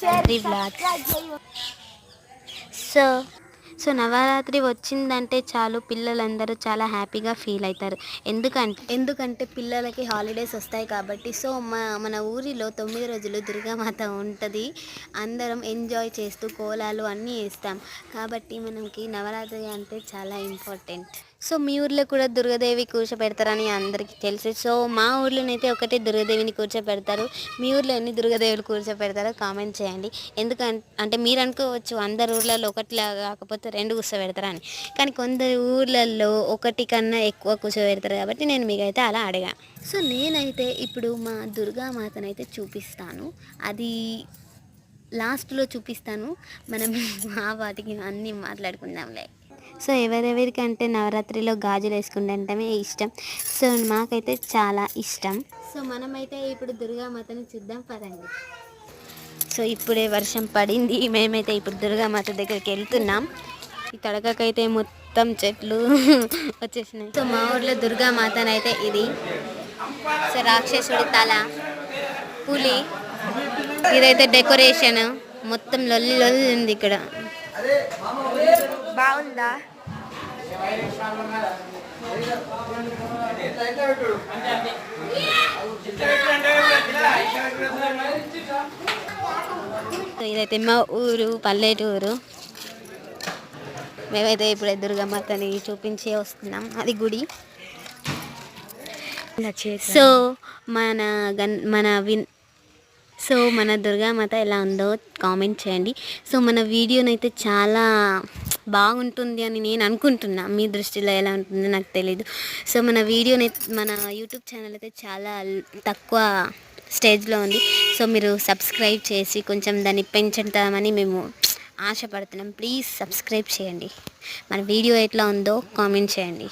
Navratri vlogs. So so Navratri వచ్చిందంటే చాలు పిల్లలందరూ చాలా హ్యాపీగా ఫీల్ అవుతారు. ఎందుకంటే పిల్లలకి హాలిడేస్ వస్తాయి కాబట్టి. సో మన ఊరిలో 9 రోజులు దుర్గామాత ఉంటుంది. అందరం ఎంజాయ్ చేస్తూ కోలాలు అన్నీ వేస్తాం కాబట్టి మనకి నవరాత్రి అంటే చాలా ఇంపార్టెంట్. సో మీ ఊర్లో కూడా దుర్గాదేవి కూర్చోపెడతారని అందరికీ తెలుసు. సో మా ఊర్లోనైతే ఒకటే దుర్గాదేవిని కూర్చోపెడతారు. మీ ఊర్లో ఎన్ని దుర్గాదేవులు కూర్చోపెడతారో కామెంట్ చేయండి. ఎందుకంటే మీరు అనుకోవచ్చు అందరు ఊర్లలో ఒకటిలా కాకపోతే 2 కూర్చోబెడతారని. కానీ కొందరు ఊర్లలో ఒకటి కన్నా ఎక్కువ కూర్చోబెడతారు కాబట్టి నేను మీకైతే అలా అడిగా. సో నేనైతే ఇప్పుడు మా దుర్గామాతనైతే చూపిస్తాను. అది లాస్ట్లో చూపిస్తాను. మనం ఆ వాటికి అన్నీ మాట్లాడుకుందాంలే. సో ఎవరెవరికంటే నవరాత్రిలో గాజులు వేసుకుంటే ఇష్టం. సో మాకైతే చాలా ఇష్టం. సో మనమైతే ఇప్పుడు దుర్గామాతని చూద్దాం పదండి. సో ఇప్పుడే వర్షం పడింది. మేమైతే ఇప్పుడు దుర్గామాత దగ్గరికి వెళ్తున్నాం. ఈ తడకకైతే మొత్తం చెట్లు వచ్చేసినాయి. సో మా ఊర్లో దుర్గామాతనైతే ఇది. సో రాక్షసుడి తల, పులి, ఇదైతే డెకరేషన్ మొత్తం లొల్లి లొల్లి ఉంది ఇక్కడ. బాగుందా? ఇదైతే మా ఊరు పల్లెటూరు. మేమైతే ఇప్పుడు దుర్గామాతని చూపించి వస్తున్నాం. అది గుడి. సో మన దుర్గామాత ఎలా ఉందో కామెంట్ చేయండి. సో మన వీడియోనైతే చాలా బాగుంటుంది అని నేను అనుకుంటున్నా. మీ దృష్టిలో ఎలా ఉంటుందో నాకు తెలీదు. సో మన యూట్యూబ్ ఛానల్ అయితే చాలా తక్కువ స్టేజ్లో ఉంది. సో మీరు సబ్స్క్రైబ్ చేసి కొంచెం దాన్ని పెంచుతామని మేము ఆశపడుతున్నాం. ప్లీజ్ సబ్స్క్రైబ్ చేయండి. మన వీడియో ఎట్లా ఉందో కామెంట్ చేయండి.